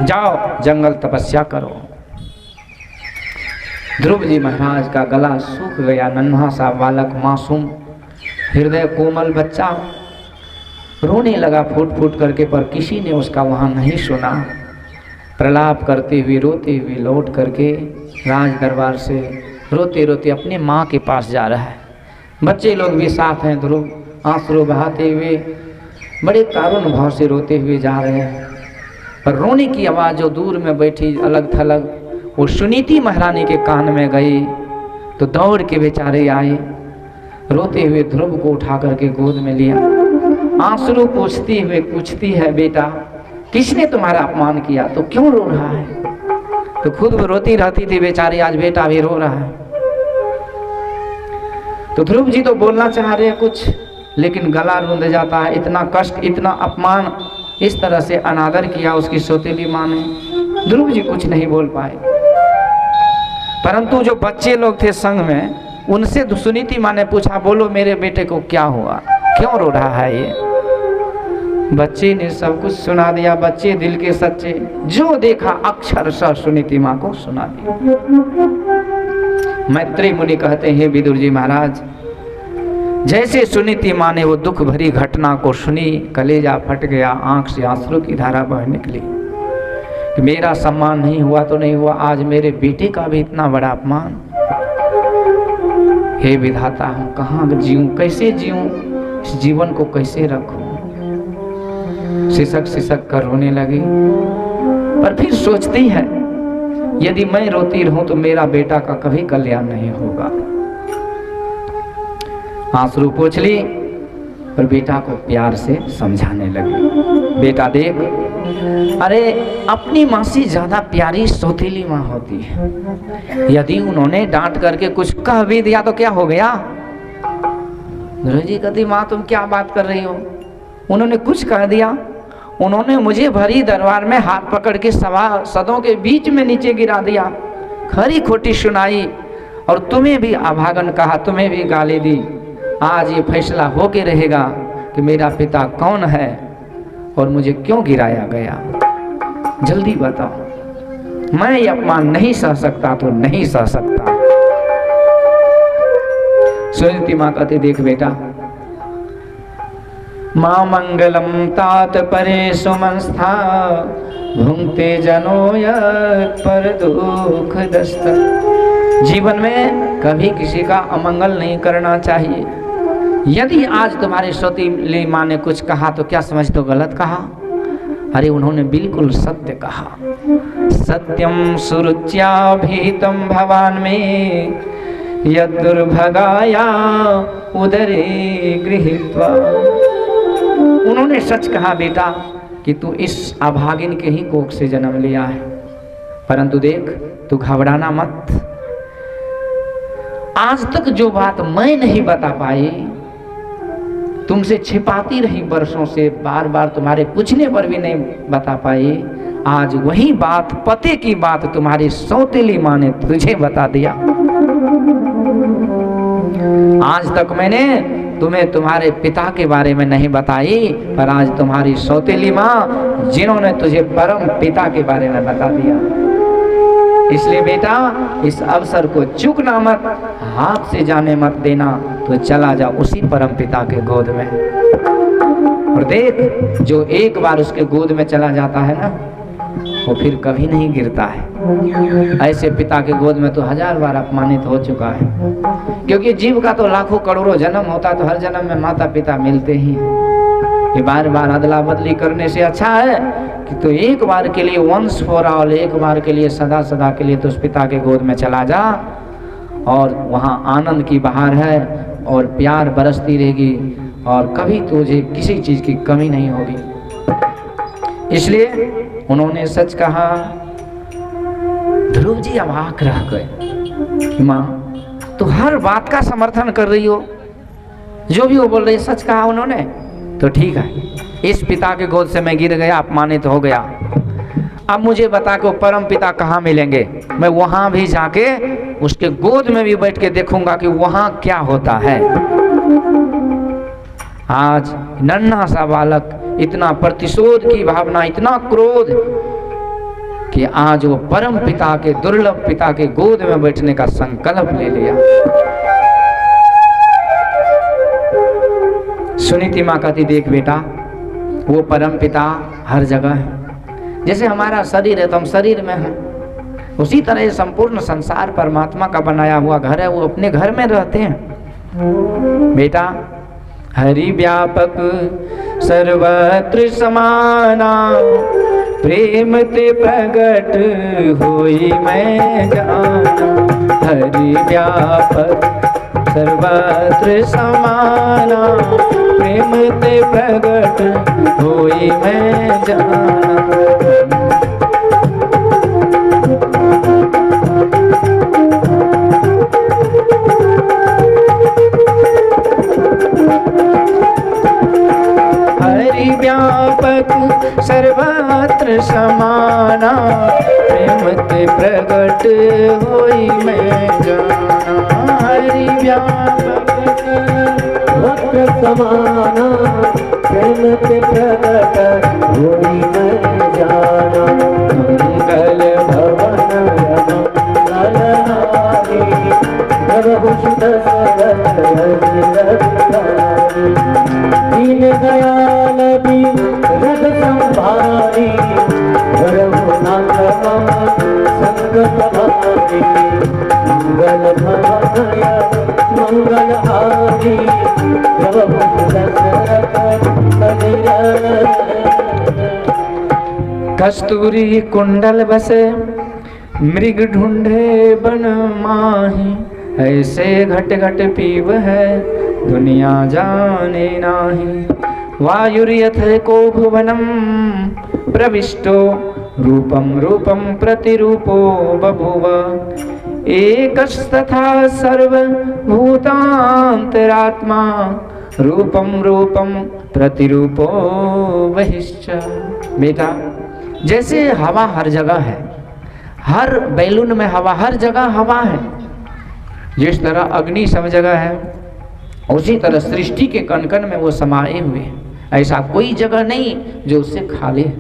जाओ जंगल तपस्या करो। ध्रुव जी महाराज का गला सूख गया। नन्हा सा बालक, मासूम हृदय कोमल बच्चा रोने लगा फूट फूट करके, पर किसी ने उसका वहाँ नहीं सुना। प्रलाप करते हुए रोते हुए लौट करके राज दरबार से रोते रोते अपने माँ के पास जा रहा है। बच्चे लोग भी साथ हैं। ध्रुव आंसू बहाते हुए बड़े करुण भाव से रोते हुए जा रहे हैं, पर रोने की आवाज़ जो दूर में बैठी अलग थलग वो सुनीति महारानी के कान में गई, तो दौड़ के बेचारे आए, रोते हुए ध्रुव को उठा करके गोद में लिया। आंसू पूछती हुए पूछती है, बेटा किसने तुम्हारा अपमान किया, तो क्यों रो रहा है? तो खुद वो रोती रहती थी बेचारी, आज बेटा भी रो रहा है। तो ध्रुव जी तो बोलना चाह रहे हैं कुछ, लेकिन गला रूंध जाता है। इतना कष्ट, इतना अपमान, इस तरह से अनादर किया उसकी सौतेली माँ ने। ध्रुव जी कुछ नहीं बोल पाए। परंतु जो बच्चे लोग थे संग में, उनसे सुनीति माँ ने पूछा, बोलो मेरे बेटे को क्या हुआ, क्यों रो रहा है ये? बच्चे ने सब कुछ सुना दिया। बच्चे दिल के सच्चे, जो देखा अक्षरशः सुनीति माँ को सुना दिया। मैत्रेय मुनि कहते हैं, विदुर जी महाराज, जैसे सुनीति माँ ने वो दुख भरी घटना को सुनी, कलेजा फट गया, आंख से आंसू की धारा बह निकली कि मेरा सम्मान नहीं हुआ तो नहीं हुआ, आज मेरे बेटे का भी इतना बड़ा अपमान। हे विधाता, हम कहाँ जीऊं, कैसे जीऊं, इस जीवन को कैसे रखूं? सिसक सिसक कर रोने लगी। पर फिर सोचती है, यदि मैं रोती रहूं तो मेरा बेटा का कभी कल्याण नहीं होगा। आंसू पोंछ ली, पर बेटा को प्यार से समझाने लगी। बेटा देख, अरे अपनी माँ से ज्यादा प्यारी सौतेली माँ होती है। यदि उन्होंने डांट करके कुछ कह भी दिया तो क्या हो गया? ध्रुव जी कहती, माँ तुम क्या बात कर रही हो? उन्होंने कुछ कह दिया? उन्होंने मुझे भरी दरबार में हाथ पकड़ के सभासदों के बीच में नीचे गिरा दिया, खरी खोटी सुनाई, और तुम्हें भी अभागन कहा, तुम्हें भी गाली दी। आज ये फैसला होके रहेगा कि मेरा पिता कौन है और मुझे क्यों गिराया गया। जल्दी बताओ, मैं ये अपमान नहीं सह सकता तो नहीं सह सकता। सुनीति माँ कहती, देख बेटा, माँ मंगलम तात परे सुमंस्था, भुंगते जनो यत् पर दुख दस्त। जीवन में कभी किसी का अमंगल नहीं करना चाहिए। यदि आज तुम्हारे सौतेली माँ ने कुछ कहा तो क्या समझते हो गलत कहा? अरे उन्होंने बिल्कुल सत्य कहा। सत्यम सुरुच्याभीतम भवान में यदुर्भगाया उदरे गृहीत्वा। उन्होंने सच कहा बेटा कि तू इस अभागिन के ही कोख से जन्म लिया है, परंतु देख तू घबराना मत। आज तक जो बात मैं नहीं बता पाई, तुमसे छिपाती रही वर्षों से, बार बार तुम्हारे पूछने पर भी नहीं बता पाई, आज वही बात, पते की बात तुम्हारी सौतेली माँ ने तुझे बता दिया। आज तक मैंने तुम्हें तुम्हारे पिता के बारे में नहीं बताई, पर आज तुम्हारी सौतेली माँ, जिन्होंने तुझे परम पिता के बारे में बता दिया। इसलिए बेटा, इस अवसर को चूकना मत, हाथ से जाने मत देना, तो चला जा उसी परम पिता के गोद में। और देख, जो एक बार उसके गोद में चला जाता है ना, वो फिर कभी नहीं गिरता है। ऐसे पिता के गोद में तो 1000 बार अपमानित हो चुका है, क्योंकि जीव का तो लाखों करोड़ों जन्म होता, तो हर जन्म में माता पिता मिलते ही। ये बार बार अदला बदली करने से अच्छा है कि तो एक बार के लिए, वंस फॉर ऑल, एक बार के लिए, सदा सदा के लिए तो उस पिता के गोद में चला जा, और वहाँ आनंद की बहार है और प्यार बरसती रहेगी, और कभी तुझे किसी चीज की कमी नहीं होगी। इसलिए उन्होंने सच कहा। ध्रुव जी अवाक रह गए। माँ तो हर बात का समर्थन कर रही हो, जो भी वो बोल रही, सच कहा उन्होंने, तो ठीक है, इस पिता के गोद से मैं गिर गया, अपमानित हो गया। अब मुझे बता के वो परम पिता कहाँ मिलेंगे? मैं वहां भी जाके उसके गोद में भी बैठ के देखूंगा कि वहां क्या होता है। आज नन्हा सा बालक, इतना प्रतिशोध की भावना, इतना क्रोध, कि आज वो परम पिता के, दुर्लभ पिता के गोद में बैठने का संकल्प ले लिया। सुनीति माँ कहती, देख बेटा, वो परम पिता हर जगह है। जैसे हमारा शरीर है तो हम शरीर में हैं, उसी तरह ये संपूर्ण संसार परमात्मा का बनाया हुआ घर है, वो अपने घर में रहते हैं। बेटा, हरि व्यापक सर्वत्र समाना, प्रेम ते प्रगट होई मैं जाना। हरि व्यापक सर्वत्र समाना, प्रेम ते प्रगट होई मैं जाना। हरि व्यापक सर्वत्र समाना, प्रेम ते प्रगट होई मैं जाना। हरि व्यापक सर्वत्र समाना, प्रेम ते प्रगट होई मैं जाना। मंगल भवन मंगलहारी, सर्वभूषित दीन दयाल रथ संभारी, रघुनाथ संगत भारी। मंगल भवनय मंगलहारी, कस्तूरी कुंडल बसे मृग ढूंढे बन माही, ऐसे घट घट पीव है दुनिया जाने नाही। वायुर्यथ को भुवनम प्रविष्टो, रूपम रूपम प्रतिरूपो बभुव। एकस्तथा सर्वभूतांतरात्मा, रूपम रूपम प्रतिरूपो बहिश्च। बेटा, जैसे हवा हर जगह है, हर बैलून में हवा, हर जगह हवा है, जिस तरह अग्नि सब जगह है, उसी तरह सृष्टि के कण कण में वो समाये हुए हैं। ऐसा कोई जगह नहीं जो उससे खाली है।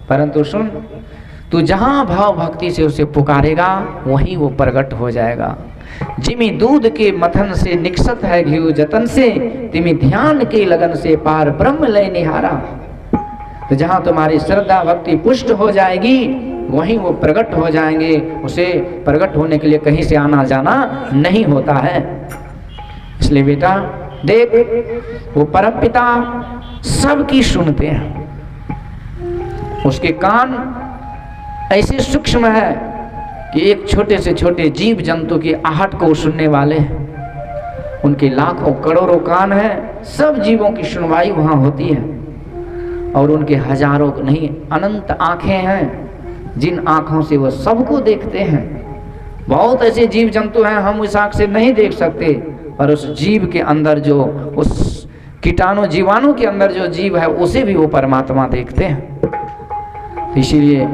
परंतु सुन, तू जहां भाव भक्ति से उसे पुकारेगा वहीं वो प्रकट हो जाएगा। जिमी दूध के मथन से निकसत है घिउ जतन से, तिमी ध्यान के लगन से पार ब्रह्म लय निहारा। तो जहां तुम्हारी श्रद्धा भक्ति पुष्ट हो जाएगी वहीं वो प्रकट हो जाएंगे। उसे प्रकट होने के लिए कहीं से आना जाना नहीं होता है। इसलिए बेटा देख, वो परम पिता सबकी सुनते हैं, उसके कान ऐसे सूक्ष्म है कि एक छोटे से छोटे जीव जंतु की आहट को सुनने वाले हैं। उनके लाखों करोड़ों कान हैं, सब जीवों की सुनवाई वहां होती है। और उनके हजारों नहीं अनंत आंखें हैं, जिन आंखों से वो सबको देखते हैं। बहुत ऐसे जीव जंतु हैं हम उस आंख से नहीं देख सकते, पर उस जीव के अंदर जो, उस कीटाणु जीवाणु के अंदर जो जीव है उसे भी वो परमात्मा देखते हैं। इसीलिए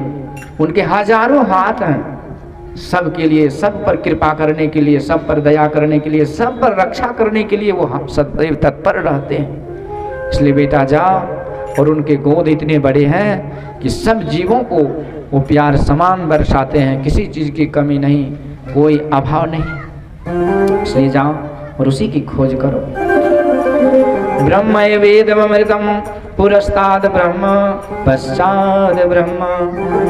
उनके हजारों हाथ हैं सबके लिए, सब पर कृपा करने के लिए, सब पर दया करने के लिए, सब पर रक्षा करने के लिए वो हम सदैव तत्पर रहते हैं। इसलिए बेटा जा, और उनके गोद इतने बड़े हैं कि सब जीवों को वो प्यार समान बरसाते हैं, किसी चीज की कमी नहीं, कोई अभाव नहीं। इसलिए जाओ और उसी की खोज करो। ब्रह्म वेदमृतम पुरस्ताद ब्रह्म पश्चाद ब्रह्म,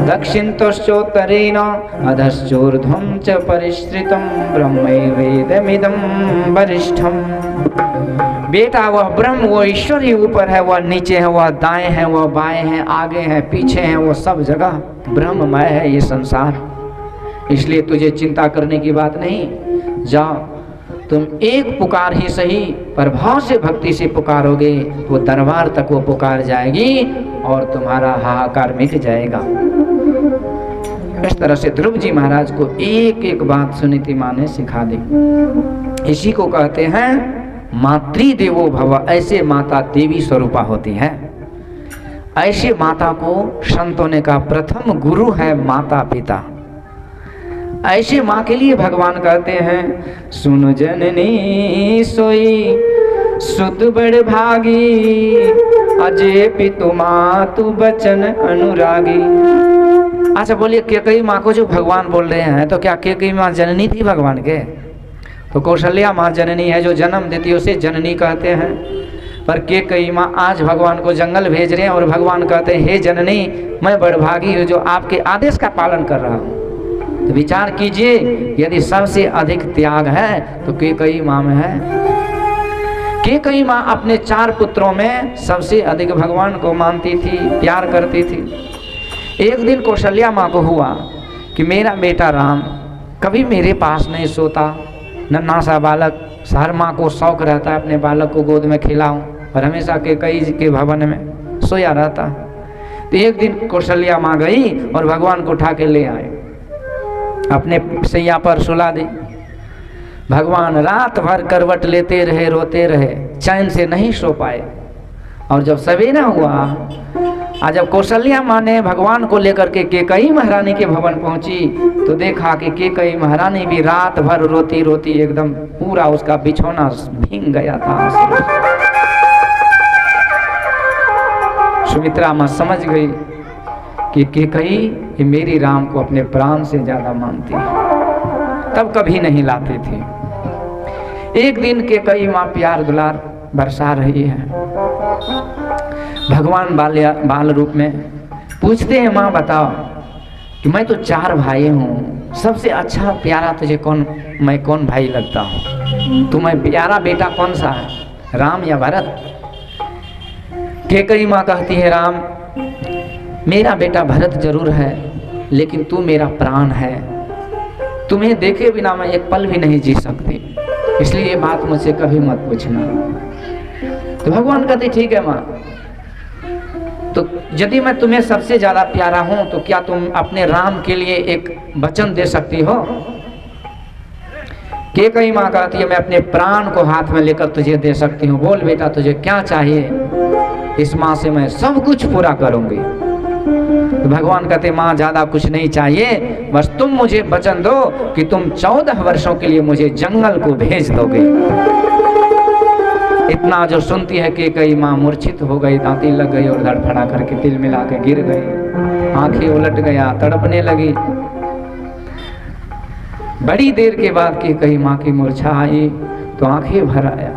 दक्षिणतश्चोत्तरेण अधश्चोर्ध्वं च परिश्रितम, ब्रह्म वेदमिदं वरिष्ठम। बेटा वह ब्रह्म, वो ईश्वर ही ऊपर है, वह नीचे है, वह दाएं है, वह बाएं है, आगे है, पीछे है, वो सब जगह ब्रह्ममय है ये संसार। इसलिए तुझे चिंता करने की बात नहीं। जाओ, तुम एक पुकार ही सही, पर भाव से भक्ति से पुकारोगे तो दरबार तक वो पुकार जाएगी और तुम्हारा हाहाकार मिट जाएगा। इस तरह से ध्रुव जी महाराज को एक एक बात सुनीति माँ ने सिखा दी। इसी को कहते हैं मातृ देवो भव। ऐसे माता देवी स्वरूपा होती है। ऐसे माता को संत होने का प्रथम गुरु है माता पिता। ऐसे माँ के लिए भगवान कहते हैं, सुन जननी सोई सुत बड़ भागी, अजय पितु मातु बचन अनुरागी। अच्छा बोलिए, कैकेयी माँ को जो भगवान बोल रहे हैं, तो क्या कैकेयी माँ जननी थी भगवान के? तो कौशल्या माँ जननी है, जो जन्म देती है उसे जननी कहते हैं। पर कैकेयी माँ आज भगवान को जंगल भेज रहे हैं और भगवान कहते हैं, हे जननी, मैं बड़भागी हूँ जो आपके आदेश का पालन कर रहा हूँ। तो विचार कीजिए, यदि सबसे अधिक त्याग है तो कैकेयी माँ में है। कैकेयी माँ अपने 4 पुत्रों में सबसे अधिक भगवान को मानती थी, प्यार करती थी। एक दिन कौशल्या माँ को हुआ कि मेरा बेटा राम कभी मेरे पास नहीं सोता, नन्हा सा बालक, हर माँ को शौक रहता है अपने बालक को गोद में खिलाऊं, और हमेशा कैकेयी के भवन में सोया रहता। तो एक दिन कौशल्या माँ गई और भगवान को उठा के ले आए, अपने सैया पर सुला दी। भगवान रात भर करवट लेते रहे, रोते रहे, चैन से नहीं सो पाए। और जब सवेरा हुआ, आज जब कौशल्या माँ ने भगवान को लेकर के कैकेयी महारानी के भवन पहुंची, तो देखा कि कैकेयी महारानी भी रात भर रोती रोती एकदम पूरा उसका बिछौना भीग गया था। सुमित्रा माँ समझ गई कि कैकेयी ये मेरी राम को अपने प्राण से ज्यादा मानती है, तब कभी नहीं लाती थी। एक दिन कैकेयी माँ प्यार दुलार बरसा रही है, भगवान बाल रूप में पूछते हैं, माँ बताओ कि मैं तो 4 भाई हूँ, सबसे अच्छा प्यारा तुझे मैं कौन भाई लगता हूँ? तुम्हें प्यारा बेटा कौन सा है, राम या भरत? कैकेयी माँ कहती है, राम मेरा बेटा भरत जरूर है, लेकिन तू मेरा प्राण है, तुम्हें देखे बिना मैं एक पल भी नहीं जी सकती, इसलिए ये बात मुझसे कभी मत पूछना। तो भगवान कहते ठीक है माँ, तो यदि मैं तुम्हें सबसे ज्यादा प्यारा हूं तो क्या तुम अपने राम के लिए एक वचन दे सकती हो? कैकेयी माँ कहती है, मैं अपने प्राण को हाथ में लेकर तुझे दे सकती हूँ, बोल बेटा तुझे क्या चाहिए, इस माँ से मैं सब कुछ पूरा करूंगी। तो भगवान कहते माँ ज्यादा कुछ नहीं चाहिए, बस तुम मुझे वचन दो कि तुम 14 वर्षों के लिए मुझे जंगल को भेज दोगे। इतना जो सुनती है कैकेयी माँ मूर्छित हो गई, दांती लग गई और धड़फड़ा करके तिल मिला के गिर गई, आंखें उलट गया, तड़पने लगी। बड़ी देर के बाद कैकेयी माँ की मूर्छा आई तो आंखें भर आया।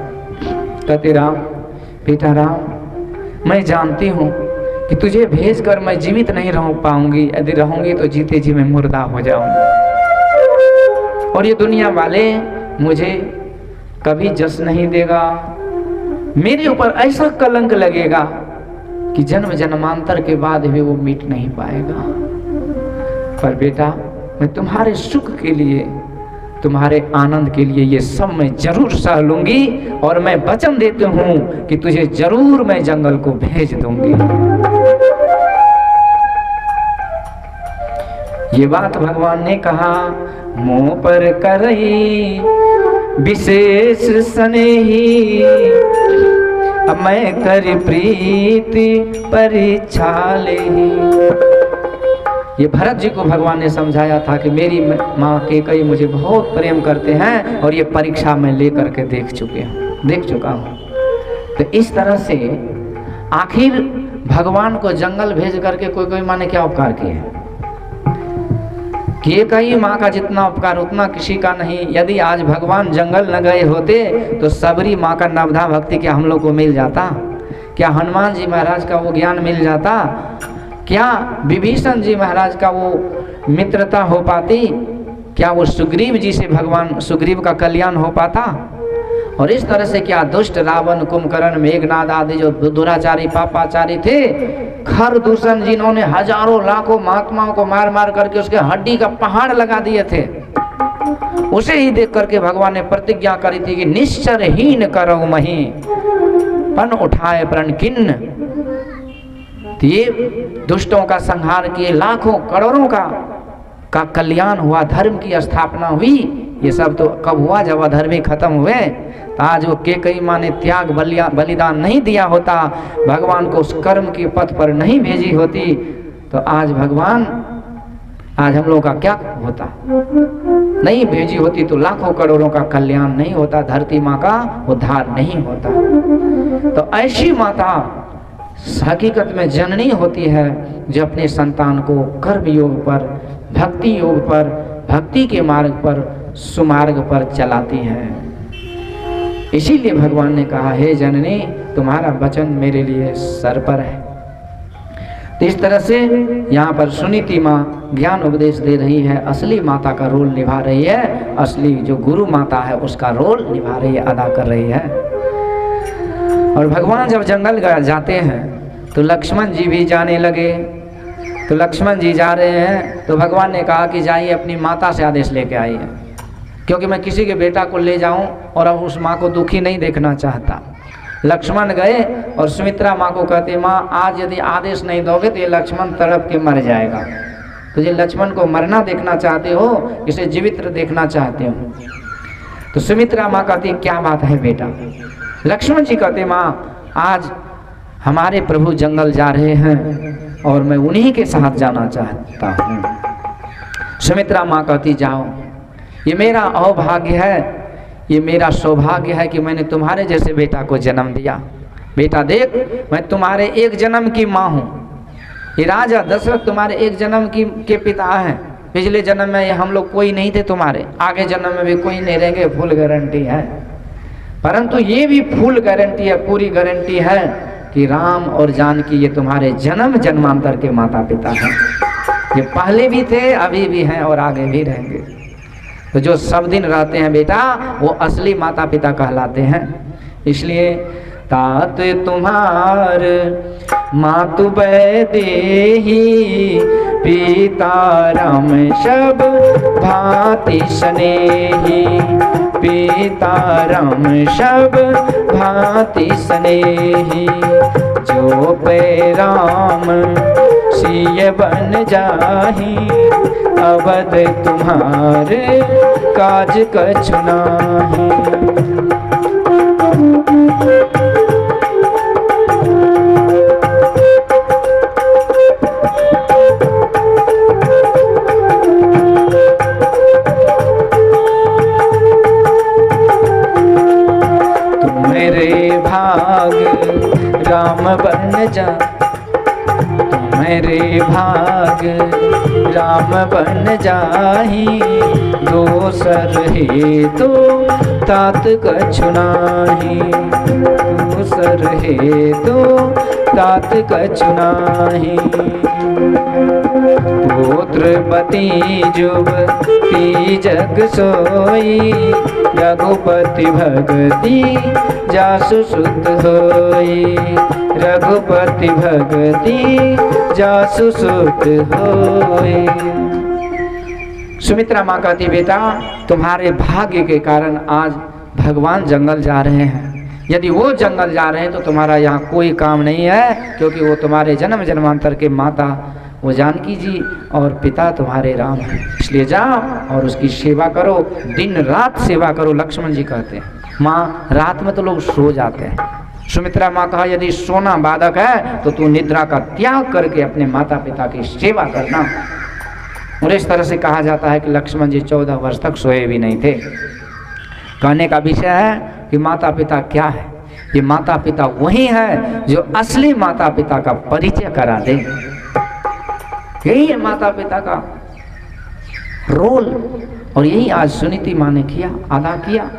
कहते राम, बेटा राम, मैं जानती हूँ कि तुझे भेज कर मैं जीवित नहीं रह पाऊंगी, यदि रहूंगी तो जीते जी मैं मुर्दा हो जाऊंगी, और ये दुनिया वाले मुझे कभी जस नहीं देगा, मेरे ऊपर ऐसा कलंक लगेगा कि जन्म जन्मांतर के बाद भी वो मिट नहीं पाएगा। पर बेटा मैं तुम्हारे सुख के लिए, तुम्हारे आनंद के लिए ये सब मैं जरूर सह लूंगी, और मैं वचन देती हूँ कि तुझे जरूर मैं जंगल को भेज दूंगी। ये बात भगवान ने कहा, मुंह पर करई विशेष स्नेही, अब मैं कर प्रीति परीक्षा ले। ये भरत जी को भगवान ने समझाया था कि मेरी माँ कैकेयी मुझे बहुत प्रेम करते हैं, और ये परीक्षा मैं लेकर के देख चुका हूँ। तो इस तरह से आखिर भगवान को जंगल भेज करके कोई माँ ने क्या उपकार किए हैं? कैकेयी माँ का जितना उपकार उतना किसी का नहीं। यदि आज भगवान जंगल न गए होते तो सबरी माँ का नवधा भक्ति क्या हम लोग को मिल जाता? क्या हनुमान जी महाराज का वो ज्ञान मिल जाता? क्या विभीषण जी महाराज का वो मित्रता हो पाती? क्या वो सुग्रीव जी से भगवान सुग्रीव का कल्याण हो पाता? और इस तरह से क्या दुष्ट रावण, कुंभकर्ण, मेघनाद आदि जो दुराचारी पापाचारी थे, खर दूषण जिन्होंने हजारों लाखों महात्माओं को मार मार करके उसके हड्डी का पहाड़ लगा दिए थे, उसे ही देख करके भगवान ने प्रतिज्ञा करी थी कि निश्चरहीन करो मही पन उठाए प्रण किन्न। ये दुष्टों का संहार किए, लाखों करोड़ों का कल्याण हुआ, धर्म की स्थापना हुई। ये सब तो कब हुआ? जब अधर्मी खत्म हुए। आज वो कैकेयी माँ ने त्याग बलिदान नहीं दिया होता, भगवान को उस कर्म के पथ पर नहीं भेजी होती, तो आज भगवान, आज हम लोगों का क्या होता? नहीं भेजी होती तो लाखों करोड़ों का कल्याण नहीं होता, धरती माँ का उद्धार नहीं होता। तो ऐसी माता हकीकत में जननी होती है जो अपने संतान को कर्म योग पर, भक्ति योग पर, भक्ति के मार्ग पर, सुमार्ग पर चलाती है। इसीलिए भगवान ने कहा, हे जननी तुम्हारा वचन मेरे लिए सर पर है। तो इस तरह से यहाँ पर सुनीति माँ ज्ञान उपदेश दे रही है, असली माता का रोल निभा रही है, असली जो गुरु माता है उसका रोल निभा रही है, अदा कर रही है। और भगवान जब जंगल जाते हैं तो लक्ष्मण जी भी जाने लगे। तो लक्ष्मण जी जा रहे हैं तो भगवान ने कहा कि जाइए अपनी माता से आदेश लेके आइए, क्योंकि मैं किसी के बेटा को ले जाऊं और अब उस माँ को दुखी नहीं देखना चाहता। लक्ष्मण गए और सुमित्रा माँ को कहते, माँ आज यदि आदेश नहीं दोगे तो ये लक्ष्मण तड़प के मर जाएगा। तो ये लक्ष्मण को मरना देखना चाहते हो, इसे जीवित देखना चाहते हो? तो सुमित्रा माँ कहती, क्या बात है बेटा? लक्ष्मण जी कहते, माँ आज हमारे प्रभु जंगल जा रहे हैं और मैं उन्हीं के साथ जाना चाहता हूँ। सुमित्रा माँ कहती, जाओ, ये मेरा अभाग्य है, ये मेरा सौभाग्य है कि मैंने तुम्हारे जैसे बेटा को जन्म दिया। बेटा देख, मैं तुम्हारे एक जन्म की माँ हूँ। ये राजा दशरथ तुम्हारे एक जन्म के पिता हैं। पिछले जन्म में हम लोग कोई नहीं थे तुम्हारे, आगे जन्म में भी कोई नहीं रहेंगे, फुल गारंटी है। परंतु ये भी फुल गारंटी है, पूरी गारंटी है कि राम और जानकी ये तुम्हारे जन्म जन्मांतर के माता पिता हैं। ये पहले भी थे, अभी भी हैं और आगे भी रहेंगे। तो जो सब दिन रहते हैं बेटा, वो असली माता पिता कहलाते हैं। इसलिए तात तुम्हार मातु देही, पिता राम सब भांति स्नेही, पिता राम सब भांति स्नेही, जो पे राम सिय बन जाही, अवध तुम्हारे काज कछु नाही। तुम्हारे भाग राम बन जा, मेरे भाग राम बन जाही, दोसर हे तो तात कछु नाही, दोसर हे तो तात कछु नाही। पुत्रपति जुबती जग सोई, रघुपति भगति जासु सुत होई, रघुपति भगति जासु सुत होई। सुमित्रा माँ कहती, बेटा तुम्हारे भाग्य के कारण आज भगवान जंगल जा रहे हैं। यदि वो जंगल जा रहे हैं तो तुम्हारा यहाँ कोई काम नहीं है, क्योंकि वो तुम्हारे जन्म जन्मांतर के माता वो जानकी जी और पिता तुम्हारे राम हैं। इसलिए जाओ और उसकी सेवा करो, दिन रात सेवा करो। लक्ष्मण जी कहते हैं, माँ रात में तो लोग सो जाते हैं। सुमित्रा माँ कहा, यदि सोना बाधक है तो तू निद्रा का त्याग करके अपने माता पिता की सेवा करना। और इस तरह से कहा जाता है कि लक्ष्मण जी 14 वर्ष तक सोए भी नहीं थे। कहने का विषय है कि माता पिता क्या है? ये माता पिता वही है जो असली माता पिता का परिचय करा दे। यही है माता पिता का रोल, और यही आज सुनीति माँ ने किया, अदा किया।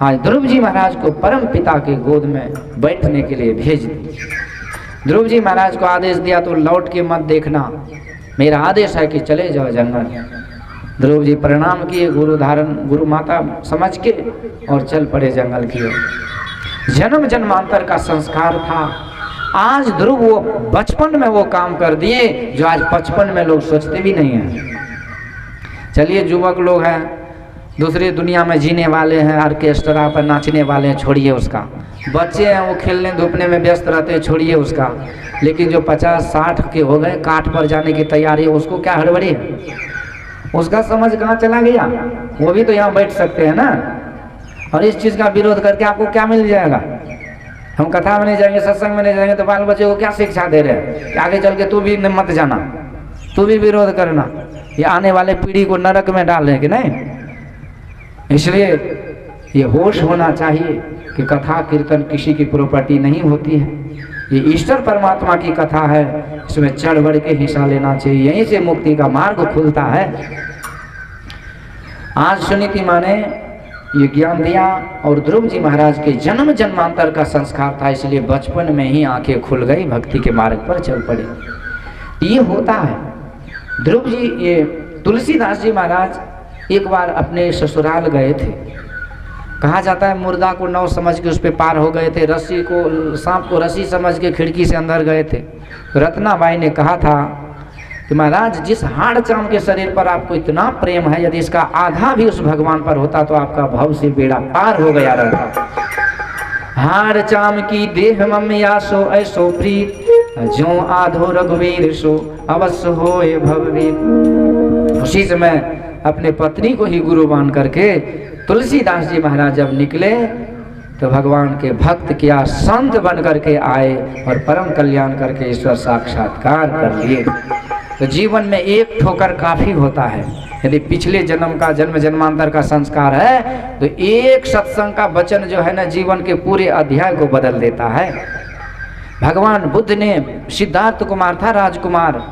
आज ध्रुव जी महाराज को परम पिता के गोद में बैठने के लिए भेज दिया। ध्रुव जी महाराज को आदेश दिया, तो लौट के मत देखना, मेरा आदेश है कि चले जाओ जंगल। ध्रुव जी प्रणाम किए गुरु माता समझ के और चल पड़े जंगल की ओर। जन्म जन्मांतर का संस्कार था। आज ध्रुव वो बचपन में वो काम कर दिए जो आज 55 में लोग सोचते भी नहीं हैं। चलिए युवक लोग हैं, दूसरी दुनिया में जीने वाले हैं, ऑर्केस्ट्रा पर नाचने वाले हैं, छोड़िए उसका। बच्चे हैं वो खेलने धूपने में व्यस्त रहते हैं, छोड़िए उसका। लेकिन जो 50-60 के हो गए, काठ पर जाने की तैयारी है, उसको क्या हड़बड़ी है? उसका समझ कहाँ चला गया? वो भी तो यहाँ बैठ सकते हैं ना। और इस चीज़ का विरोध करके आपको क्या मिल जाएगा? हम कथा में नहीं जाएंगे, सत्संग में नहीं जाएंगे तो बाल बच्चे को क्या शिक्षा दे रहे हैं? आगे चल के तू भी मत जाना, तू भी विरोध करना। ये आने वाले पीढ़ी को नरक में डाल रहे कि नहीं? इसलिए ये होश होना चाहिए कि कथा कीर्तन किसी की प्रॉपर्टी नहीं होती है। ये ईश्वर परमात्मा की कथा है, इसमें चढ़ बढ़ के हिस्सा लेना चाहिए, यहीं से मुक्ति का मार्ग खुलता है। आज सुनीति माँ ने ये ज्ञान दिया और ध्रुव जी महाराज के जन्म जन्मांतर का संस्कार था, इसलिए बचपन में ही आंखें खुल गई, भक्ति के मार्ग पर चल पड़े। ये होता है। ध्रुव जी, ये तुलसीदास जी महाराज एक बार अपने ससुराल गए थे। कहा जाता है मुर्दा को नाव समझ के उस पर पार हो गए थे, रस्सी को, सांप को रस्सी समझ के खिड़की से अंदर गए थे। रत्नाबाई ने कहा था कि महाराज, जिस हाड़ चाम के शरीर पर आपको इतना प्रेम है, यदि इसका आधा भी उस भगवान पर होता तो आपका भव से बेड़ा पार हो गया रहता। हाड़ चाम की देह मम्या सो ऐसो प्रीत, जो आधो रघुवीर सो अवश्य होए भववीर। उसी समय अपने पत्नी को ही गुरु मान करके तुलसीदास जी महाराज जब निकले तो भगवान के भक्त किया, संत बन करके आए और परम कल्याण करके ईश्वर साक्षात्कार कर लिए। तो जीवन में एक ठोकर काफी होता है। यदि पिछले जन्म का, जन्म जन्मांतर का संस्कार है तो एक सत्संग का वचन जो है ना, जीवन के पूरे अध्याय को बदल देता है। भगवान बुद्ध ने, सिद्धार्थ कुमार था राजकुमार,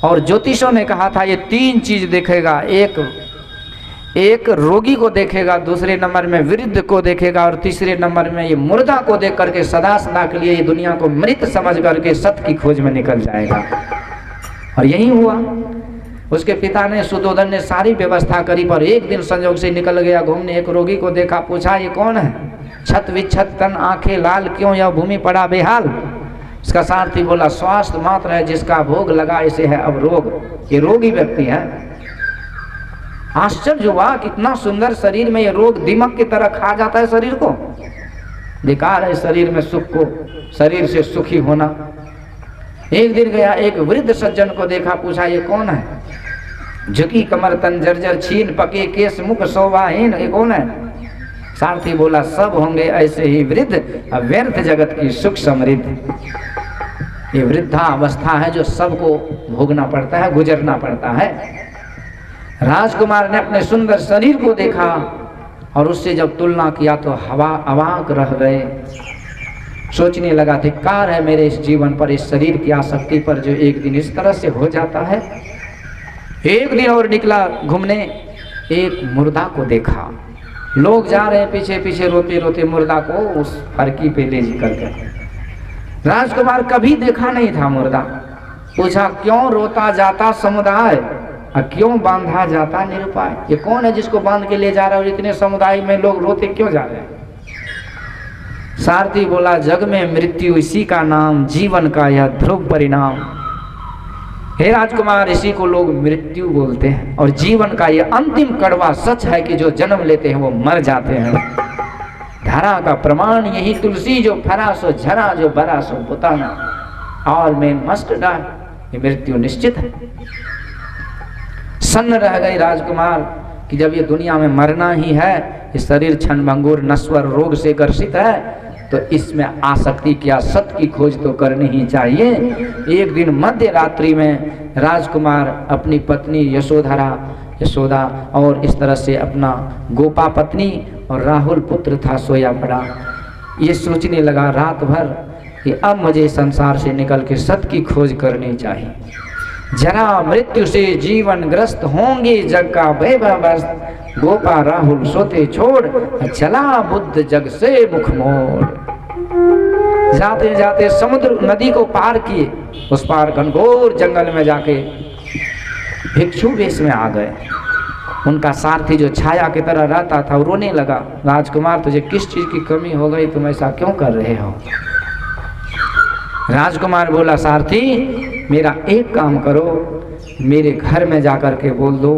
और ज्योतिषों ने कहा था ये 3 चीज देखेगा, एक रोगी को देखेगा, दूसरे नंबर में वृद्ध को देखेगा और तीसरे नंबर में ये मुर्दा को देख करके सदा सदा के लिए ये दुनिया को मृत समझ करके सत्य की खोज में निकल जाएगा। और यही हुआ। उसके पिता ने, सुदोधन ने सारी व्यवस्था करी, पर एक दिन संयोग से निकल गया घूमने, एक रोगी को देखा, पूछा ये कौन है? छत विच्छत तन आंखें लाल क्यों, यह भूमि पड़ा बेहाल। इसका सारथी बोला, स्वास्थ्य मात्र है जिसका भोग लगा इसे है अब रोग। ये रोगी व्यक्ति है। आश्चर्य हुआ, कितना सुंदर शरीर में ये रोग दीमक की तरह खा जाता है शरीर को। बेकार है शरीर में सुख को, शरीर से सुखी होना। एक दिन गया, एक वृद्ध सज्जन को देखा, पूछा ये कौन है? झुकी कमर तन जर्जर छीन पके केस मुख शोभाहीन, ये कौन है? सारथी बोला, सब होंगे ऐसे ही वृद्ध, व्यर्थ जगत की सुख समृद्ध। ये वृद्धा अवस्था है जो सबको भोगना पड़ता है, गुजरना पड़ता है। राजकुमार ने अपने सुंदर शरीर को देखा और उससे जब तुलना किया तो हवा अवाक रह गए। सोचने लगा, धिक्कार है मेरे इस जीवन पर, इस शरीर की आसक्ति पर जो एक दिन इस तरह से हो जाता है। एक दिन और निकला घूमने, एक मुर्दा को देखा। लोग जा रहे हैं पीछे पीछे, रोते रोते मुर्दा को उस हरकी पे ले करके। राजकुमार कभी देखा नहीं था मुर्दा। पूछा, क्यों रोता जाता समुदाय, क्यों बांधा जाता निरुपाय? ये कौन है जिसको बांध के ले जा रहा है और इतने समुदाय में लोग रोते क्यों जा रहे हैं? सारथी बोला, जग में मृत्यु इसी का नाम, जीवन का यह ध्रुव परिणाम। हे राजकुमार, इसी को लोग मृत्यु बोलते हैं और जीवन का यह अंतिम कड़वा सच है कि जो जन्म लेते हैं वो मर जाते हैं। धरा का प्रमाण यही तुलसी, जो फरा सो झरा, जो बरा सो पुताना, और मैं मस्ट डाय, ये मृत्यु निश्चित है। सन्न रह गई राजकुमार कि जब ये दुनिया में मरना ही है, ये शरीर क्षणभंगुर नश्वर रोग से ग्रसित है, तो इसमें आसक्ति क्या, सत्य की खोज तो करनी ही चाहिए। एक दिन मध्य रात्रि में राजकुमार अपनी पत्नी यशोदा और इस तरह से अपना गोपा पत्नी और राहुल पुत्र था सोया पड़ा। ये सोचने लगा रात भर कि अब मुझे संसार से निकल के सत्य की खोज करनी चाहिए। जरा मृत्यु से जीवन ग्रस्त होंगे जग का वैभवस्त, गोपा राहुल सोते छोड़, चला बुद्ध जग से मुख मोड़। जाते जाते समुद्र नदी को पार किए, उस पार घनघोर जंगल में जाके भिक्षु वेश में आ गए। उनका सारथी जो छाया की तरह रहता था, वो रोने लगा, राजकुमार तुझे किस चीज की कमी हो गई, तुम ऐसा क्यों कर रहे हो? राजकुमार बोला, सारथी मेरा एक काम करो, मेरे घर में जाकर के बोल दो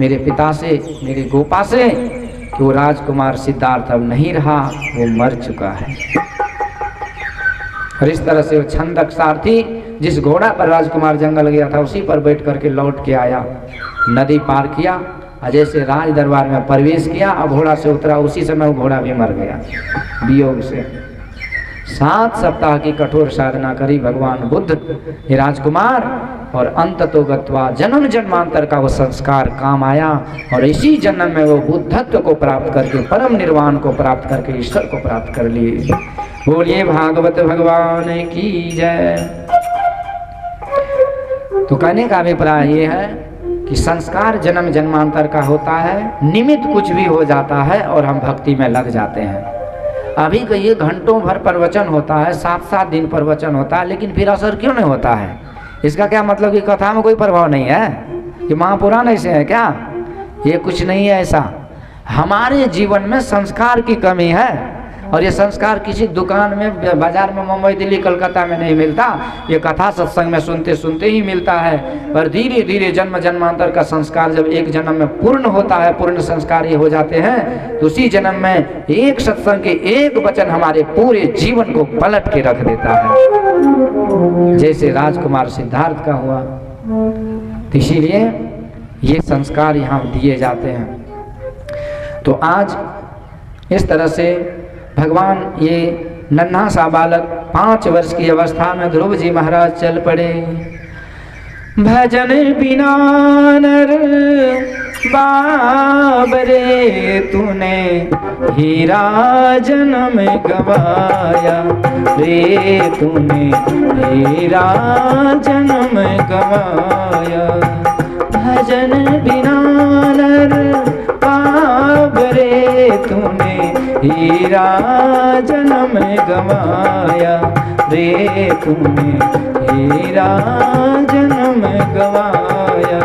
मेरे पिता से, मेरे गोपा से कि वो राजकुमार सिद्धार्थ अब नहीं रहा, वो मर चुका है। और इस तरह से वो छंदक सारथी जिस घोड़ा पर राजकुमार जंगल गया था उसी पर बैठ करके लौट के आया, नदी पार किया, जैसे राज दरबार में प्रवेश किया, अब घोड़ा से उतरा, उसी समय वो घोड़ा भी मर गया वियोग से। 7 सप्ताह की कठोर साधना करी भगवान बुद्ध। हे राजकुमार, और अंत तो गत्वा जन्म जन्मांतर का वो संस्कार काम आया और इसी जन्म में वो बुद्धत्व को प्राप्त करके परम निर्वाण को प्राप्त करके ईश्वर को प्राप्त कर लिए। बोलिए भागवत भगवान की जय। तो कहने का अभिप्राय ये है कि संस्कार जन्म जन्मांतर का होता है, निमित्त कुछ भी हो जाता है और हम भक्ति में लग जाते हैं। अभी कहिए घंटों भर प्रवचन होता है, 7-7 दिन प्रवचन होता है, लेकिन फिर असर क्यों नहीं होता है? इसका क्या मतलब कि कथा में कोई प्रभाव नहीं है कि महापुराण ऐसे है क्या? ये कुछ नहीं है ऐसा। हमारे जीवन में संस्कार की कमी है और ये संस्कार किसी दुकान में, बाजार में, मुंबई, दिल्ली, कलकत्ता में नहीं मिलता। ये कथा सत्संग में सुनते सुनते ही मिलता है। पर धीरे धीरे जन्म जन्मांतर का संस्कार जब एक जन्म में पूर्ण होता है, पूर्ण संस्कार ये हो जाते हैं, तो उसी जन्म में एक सत्संग के एक वचन हमारे पूरे जीवन को पलट के रख देता है, जैसे राजकुमार सिद्धार्थ का हुआ। तो इसीलिए ये संस्कार यहाँ दिए जाते हैं। तो आज इस तरह से भगवान ये नन्हा सा बालक 5 वर्ष की अवस्था में ध्रुव जी महाराज चल पड़े। भजन बिना नर बाबरे तूने हीरा जन्म गवाया रे, तूने हीरा जन्म गवाया। भजन बिना नर बाबरे तूने हीरा जन्म गवाया रे, तूने हीरा जन्म गवाया।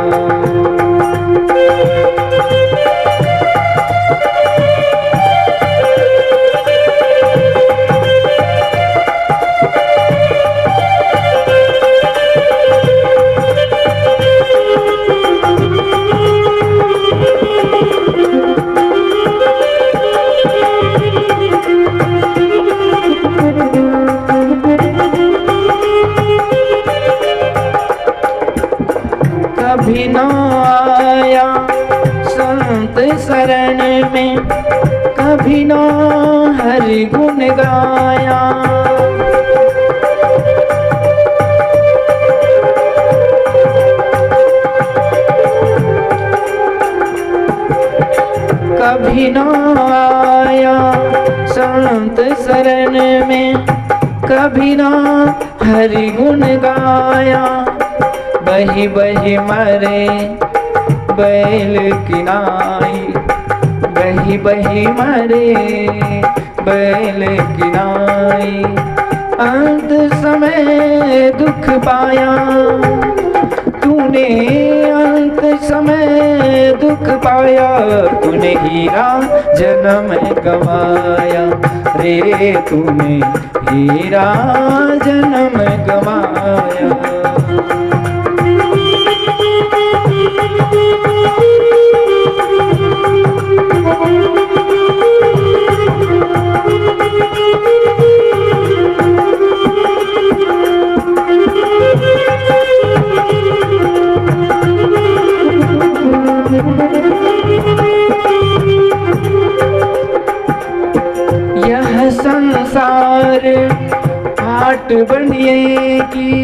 कभी न आया संत शरण में, कभी न हरि गुण गाया। कभी न आया संत शरण में, कभी न हरि गुण गाया। बही बही मरे बैल किनाई, बही बही मरे बैल किनाई। अंत समय दुख पाया तूने, अंत समय दुख पाया। तूने हीरा जन्म गवाया रे, तूने हीरा जन्म गवाया। यह संसार हाट बनिएगी,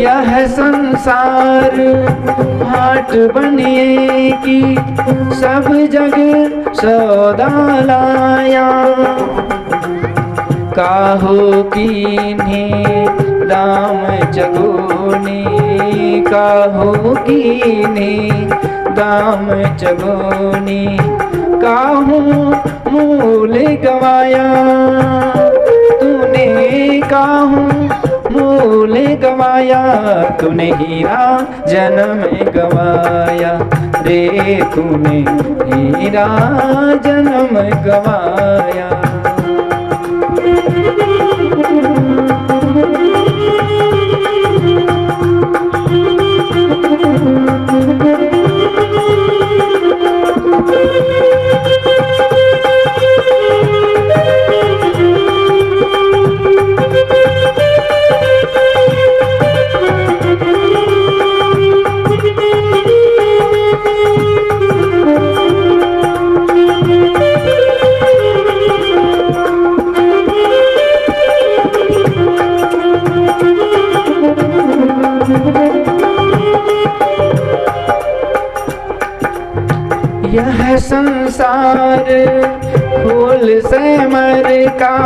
यह संसार हाट बनिएगी। सब जग सौदा लाया, काहो कीन्ही दाम चगोनी, काहो कीन्ही दाम चगोनी। काहू मूल गवाया तूने, काहू मूल गवाया। तूने हीरा जन्म गवाया रे, तूने हीरा जन्म गवाया। यह संसार फूल से मर का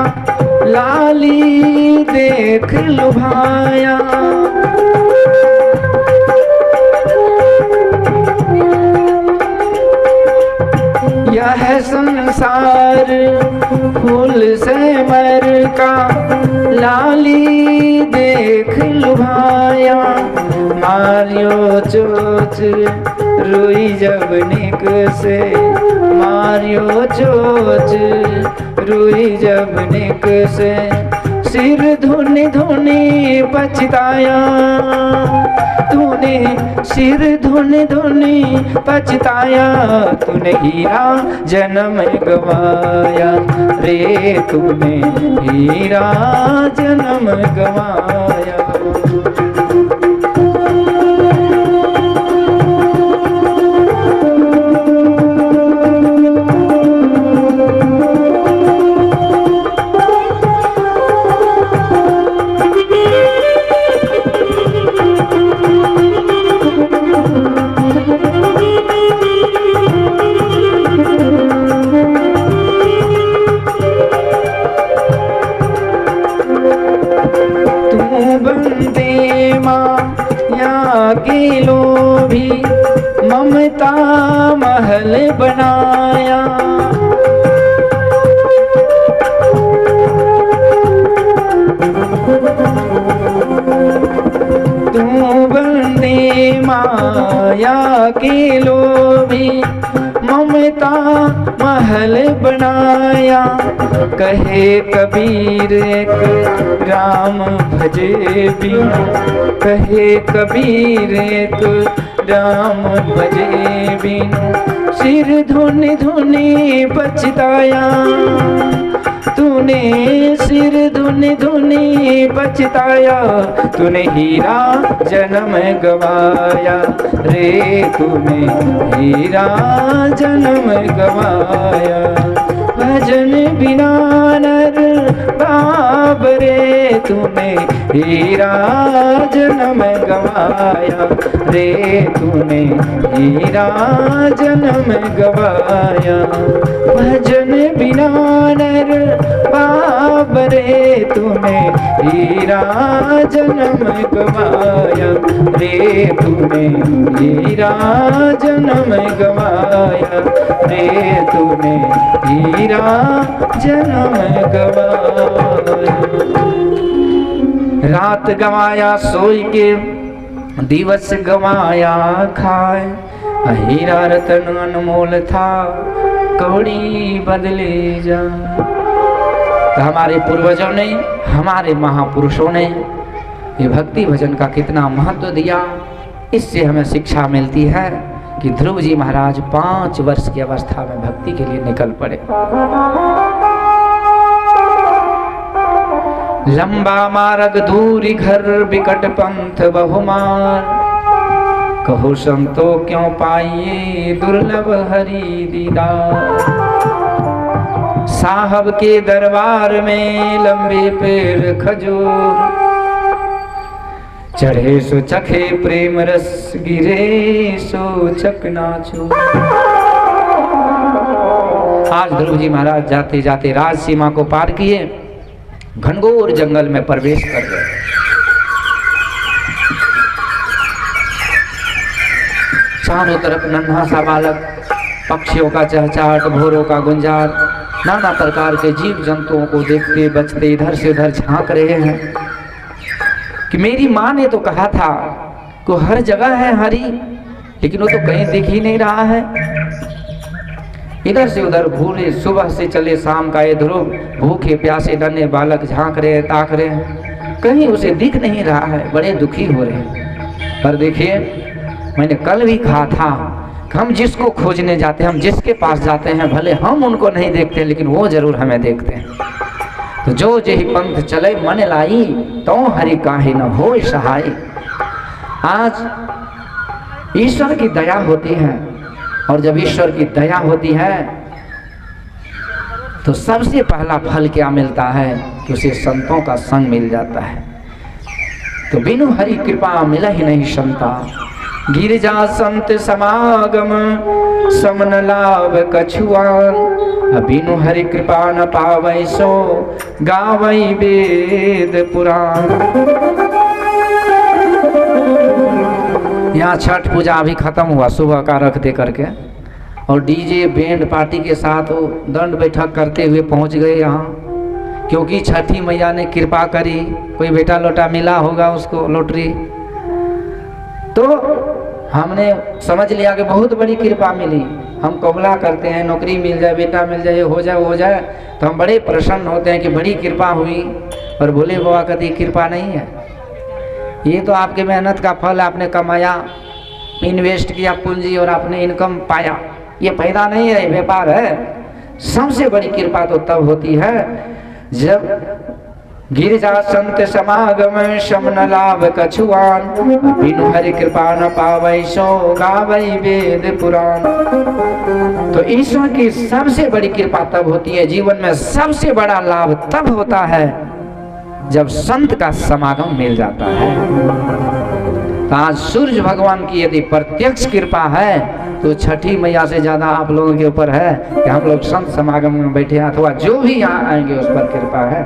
लाली देख लुभाया। यह संसार फूल से मर का लाली देख लुभाया। मारियो चोच रोई जब निक से, मारियो चोच रोई जब निक से। सिर धुनी धुनी पछताया तूने, सिर धुनी धुनी पछताया तूने। हीरा जन्म गवाया रे तूने, हीरा जन्म गवाया। के लोभी ममता महल बनाया। तू बंदे माया के लोभी ममता महल बनाया। कहे कबीर एक राम भजे बिनु, कहे कबीर एक राम भजे बिनु। सिर धुनी धुनी पछताया तूने, सिर धुनी धुनी पछताया तूने। हीरा जन्म गवाया रे तूने, हीरा जन्म गवाया। भजन बिना नर बाबरे तूने, हीरा जन्म गवाया रे तूने, हीरा जन्म गवाया। भजन बिना नर बाबरे तूने, हीरा जन्म गवाया रे तूने, हीरा जन्म गवाया रे तूने, हीरा जन्म गवाया। रात गवाया सोई के, दिवस गवाया खाए। हीरा रतन अनमोल था कौड़ी बदले जा। तो हमारे पूर्वजों ने, हमारे महापुरुषों ने ये भक्ति भजन का कितना महत्व दिया। इससे हमें शिक्षा मिलती है कि ध्रुव जी महाराज 5 वर्ष की अवस्था में भक्ति के लिए निकल पड़े। लंबा मार्ग दूरी घर बिकट पंथ बहुमार। कहो संतो क्यों पाइए दुर्लभ हरि दीदार। साहब के दरबार में लंबे पेड़ खजूर। चढ़े सो चखे प्रेम रस, गिरे सो चकनाचूर। आज ध्रुव जी महाराज जाते जाते राज सीमा को पार किए, घनघोर जंगल में प्रवेश कर गए। चारों तरफ नन्हा सा बालक, पक्षियों का चहचहाट, भोरों का गुंजार, नाना प्रकार के जीव जंतुओं को देखते बचते इधर से उधर झांक रहे हैं कि मेरी माँ ने तो कहा था कि हर जगह है हरी, लेकिन वो तो कहीं दिख ही नहीं रहा है। इधर से उधर घूरे, सुबह से चले शाम का ये ध्रुव, भूखे प्यासे नन्हे बालक झांक रहे हैं, ताक रहे हैं, कहीं उसे दिख नहीं रहा है, बड़े दुखी हो रहे हैं। पर देखिए, मैंने कल भी कहा था कि हम जिसको खोजने जाते हैं, हम जिसके पास जाते हैं, भले हम उनको नहीं देखते लेकिन वो जरूर हमें देखते हैं। तो जो जेहि पंथ चले मन लाई, तो हरि काहे न हो सहाय। आज ईश्वर की दया होती है, और जब ईश्वर की दया होती है तो सबसे पहला फल क्या मिलता है कि उसे संतों का संग मिल जाता है। तो बिनु हरि कृपा मिला ही नहीं संता, गिरजा संत समागम समन लाभ कछुआन। बिनु हरि कृपा न पावै सो गावै वेद पुराण। यहाँ छठ पूजा अभी खत्म हुआ सुबह का रख दे करके, और डीजे बैंड पार्टी के साथ वो दंड बैठक करते हुए पहुंच गए यहाँ, क्योंकि छठी मैया ने कृपा करी। कोई बेटा लोटा मिला होगा उसको लॉटरी, तो हमने समझ लिया कि बहुत बड़ी कृपा मिली। हम कबूला करते हैं नौकरी मिल जाए, बेटा मिल जाए, हो जाए, तो हम बड़े प्रसन्न होते हैं कि बड़ी कृपा हुई। और भोले बाबा कहती कृपा नहीं है, ये तो आपके मेहनत का फल, आपने कमाया, इन्वेस्ट किया पूंजी और आपने इनकम पाया, ये फायदा नहीं है, व्यापार है। सबसे बड़ी कृपा तो तब होती है जब गिरजा संत समागम शमन लाभ कछुआन। बिनु हरि कृपा न पावै सो गावै वेद पुराण। तो ईश्वर की सबसे बड़ी कृपा तब होती है, जीवन में सबसे बड़ा लाभ तब होता है जब संत का समागम मिल जाता है। तो आज सूर्य भगवान की यदि प्रत्यक्ष कृपा है तो छठी मैया से ज्यादा आप लोगों के ऊपर है कि हम लोग संत समागम में बैठे हैं, अथवा जो भी यहाँ आएंगे उस पर कृपा है।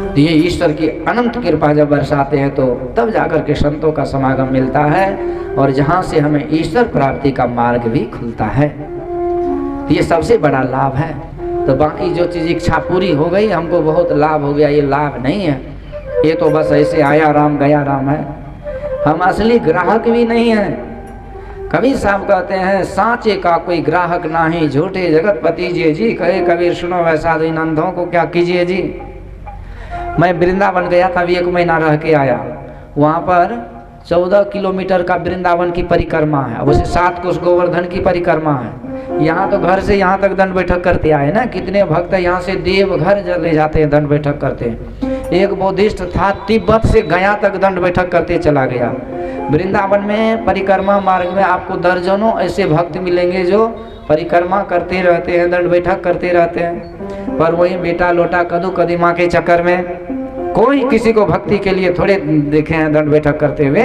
तो ये ईश्वर की अनंत कृपा जब बरसाते हैं तो तब जाकर के संतों का समागम मिलता है, और जहाँ से हमें ईश्वर प्राप्ति का मार्ग भी खुलता है। तो ये सबसे बड़ा लाभ है। तो बाकी जो चीज़ इच्छा पूरी हो गई, हमको बहुत लाभ हो गया, ये लाभ नहीं है। ये तो बस ऐसे आया राम गया राम है। हम असली ग्राहक भी नहीं है। कबीर साहब कहते हैं सांचे का कोई ग्राहक नहीं, झूठे जगतपति जी कहे कबीर सुनो वैसा इन अंधों को क्या कीजिए जी। मैं वृंदावन गया था, अभी 1 महीना रह के आया। वहाँ पर 14 किलोमीटर का वृंदावन की परिक्रमा है, उसे 7 कोस गोवर्धन की परिक्रमा है। यहाँ तो घर से यहाँ तक दंड बैठक करते आए ना, कितने भक्त यहाँ से देवघर ले जाते हैं, दंड बैठक करते हैं। एक बौद्धिस्ट था तिब्बत से गया तक दंड बैठक करते चला गया। वृंदावन में परिक्रमा मार्ग में आपको दर्जनों ऐसे भक्त मिलेंगे जो परिक्रमा करते रहते हैं, दंड बैठक करते रहते हैं, पर वही बेटा लोटा कदू कदीमा के चक्कर में कोई किसी को भक्ति के लिए थोड़े देखे हैं दंड बैठक करते हुए।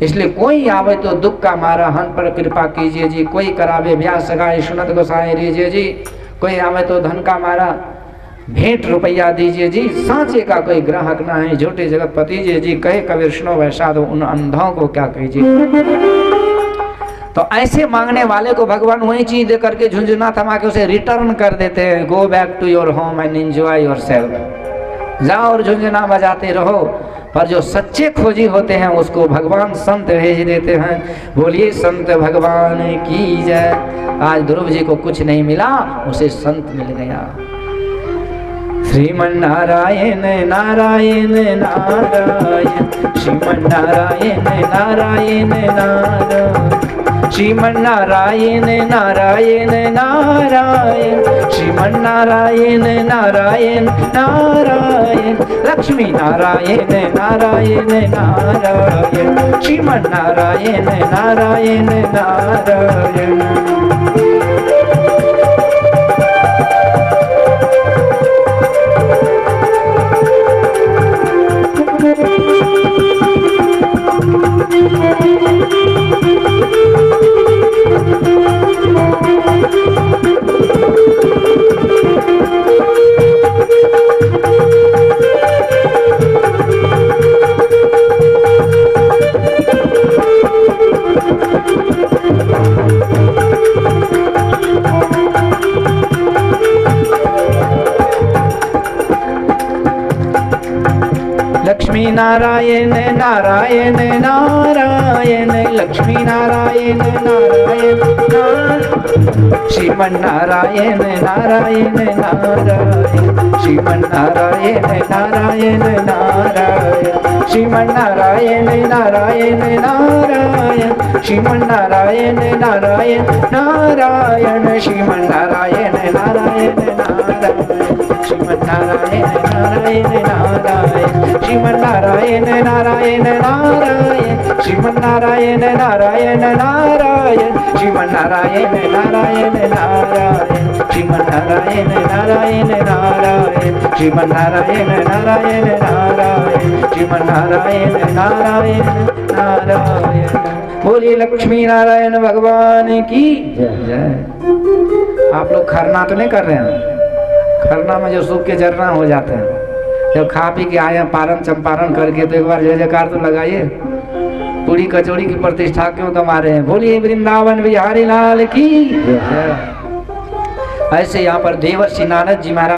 इसलिए कोई आवे तो दुख का मारा हन पर कृपा कीजिए जी, कोई करावे ब्याह सगाई सुनत गोसाई लीजिए जी, कोई आवे तो धन का मारा भेंट रुपया दीजिए जी, सांचे का कोई ग्राहक ना है, झूठे जगतपति जी कहे कबीर सुनो वैसा तो उन अंधों को क्या कीजिए। तो ऐसे मांगने वाले को भगवान वही चीज दे करके झुंझुना थमा के उसे रिटर्न कर देते हैं। Go back to your home and enjoy yourself, जाओ और झुंझुना बजाते रहो। पर जो सच्चे खोजी होते हैं उसको भगवान संत भेज देते हैं। बोलिए संत भगवान की जय। आज ध्रुव जी को कुछ नहीं मिला, उसे संत मिल गया। श्रीमन नारायण नारायण नारायण, श्रीमन नारायण नारायण नारायण, श्रीमन नारायण नारायण नारायण, श्रीमन नारायण नारायण नारायण, लक्ष्मी नारायण नारायण नारायण, श्रीमन नारायण नारायण नारायण। लक्ष्मी नारायण नारायण नारायण, लक्ष्मी नारायण नारायण नारायण, श्रीमन नारायण नारायण नारायण, श्रीमन नारायण नारायण नारायण, श्रीमन नारायण नारायण नारायण, श्रीमन नारायण नारायण नारायण, श्रीमन नारायण नारायण नारायण, श्रीमन नारायण नारायण नारायण, श्रीमन नारायण नारायण नारायण, श्रीमन नारायण नारायण नारायण, श्रीमन नारायण नारायण नारायण, श्रीमन नारायण नारायण नारायण, श्रीमन नारायण नारायण नारायण, श्रीमन नारायण नारायण नारायण। बोलिए लक्ष्मी नारायण भगवान की जय। आप लोग खरना तो नहीं कर रहे हैं? खरना में जो सूख के झरना हो जाते हैं, जब खा पी के आए हैं पारण चंपारण करके, तो एक बार जय जयकार तो लगाइए। पूरी कचौड़ी की प्रतिष्ठा क्यों गंवा रहे हैं? बोलिए वृंदावन बिहारी लाल की जय। ऐसे यहाँ पर देवर्षि नारद जी महाराज